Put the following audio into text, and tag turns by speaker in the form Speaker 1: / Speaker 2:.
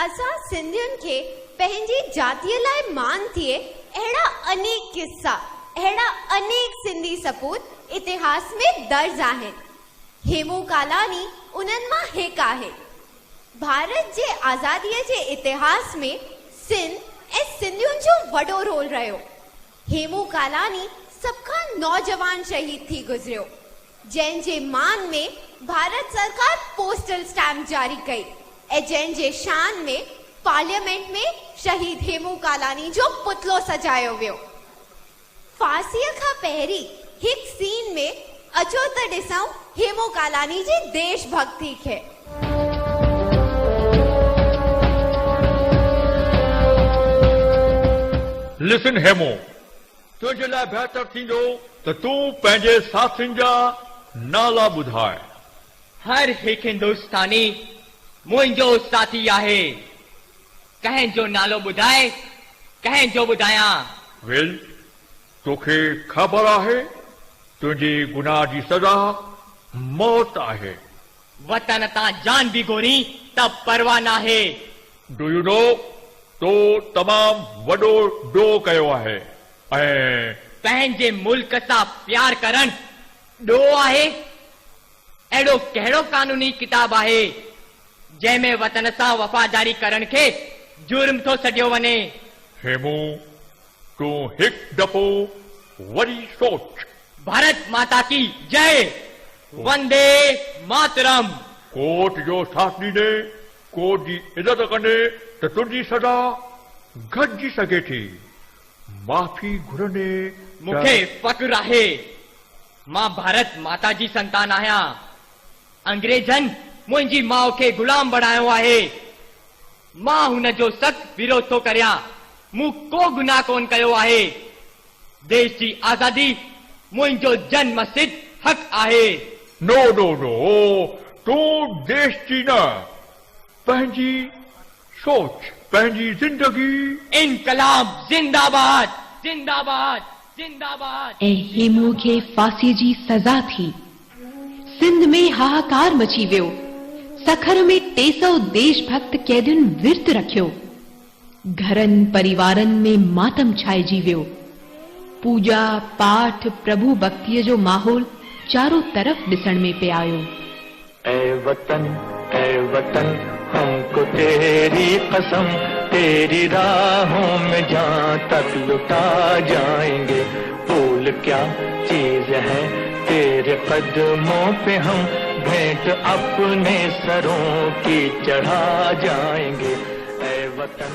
Speaker 1: असां सिंधियुनि खे पंहिंजी जातीअ लाइ मान थिए अहिड़ा अनेक किस्सा, अहिड़ा अनेक सिंधी सपूत इतिहास में दर्ज आहिनि। हेमू कालानी उन्हनि मां हिकु आहे। भारत जे आज़ादीअ जे इतिहास में सिंध ऐं सिंधियुनि जो वॾो रोल रहियो। हेमू कालानी सभ खां नौजवान शहीद थी गुज़रियो, जंहिंजे मान में भारत सरकार पोस्टल स्टैम्प जारी कई ऐं जंहिंजे शान में पार्लियामेंट में शहीद हेमू कालानी जो पुतलो सजायो वियो। फांसीअ खां पहिरीं हिकु सीन में अचो त ॾिसूं हेमू कालानी जी देशभक्ति खे।
Speaker 2: लिसन हेमू, तुझे लाइ बहितर थींदो त तूं पंहिंजे साथियुनि जा नाला ॿुधाए।
Speaker 3: हर हिकु हिंदुस्तानी मुंहिंजो साथी आहे। कंहिं जो नालो ॿुधाए, कंहिं जो ॿुधायां?
Speaker 2: वेल, तोखे ख़बर आहे तुंहिंजी गुनाह जी सज़ा मौत आहे।
Speaker 3: वतन तां जान बि घोरी त परवाह नाहे।
Speaker 2: डू यू नो, तो तमामु वॾो ॾोह कयो आहे ऐं
Speaker 3: पंहिंजे मुल्क सां प्यार करण ॾोह आहे? अहिड़ो कहिड़ो कानूनी किताब आहे जंहिंमें वतन सां वफ़ादारी करण खे जुर्म थो सॾियो वञे?
Speaker 2: हेमू, तूं हिकु दफ़ो वरी सोच।
Speaker 3: भारत माता की जय, वंदे मातरम।
Speaker 2: कोर्ट जो साथ ॾींदे, कोर्ट जी इज़त कंदे त तुंहिंजी सज़ा घटिजी सघे थी। माफ़ी घुरंदे
Speaker 3: मूंखे फ़ख्रु आहे, मां भारत माता जी संतान आहियां। अंग्रेजनि मुंहिंजी माउ खे गुलाम बणायो आहे। मां हुन जो सख़्त विरोध थो करियां। मूं को गुनाह कोन कयो आहे। देश जी आज़ादी मुंहिंजो जन्म सिद्ध हक़ आहे।
Speaker 2: नो नो नो, तूं देश जी न, पंहिंजी सोच, पंहिंजी जिंदगी।
Speaker 3: इनकलाब जिंदाबाद, जिंदाबाद, जिंदाबाद।
Speaker 4: ऐं हेमू खे फांसीअ जी सज़ा थी। सिंध में हाहाकार मची वियो। सखर में 300 देशभक्त कैदियुनि विर्त रखियो। घरनि परिवारनि में मातम छाइजी वियो। पूजा पाठ प्रभु भक्तीअ जो माहौल चारों तरफ ॾिसण में पे आयो।
Speaker 5: ऐ वतन हमको तेरी कसम, तेरी राहों में जहाँ तक लुटा जाएंगे। फूल क्या चीज है तेरे कदमों पे, हम भेंट अपने सरों की चढ़ा जाएंगे। ऐ वतन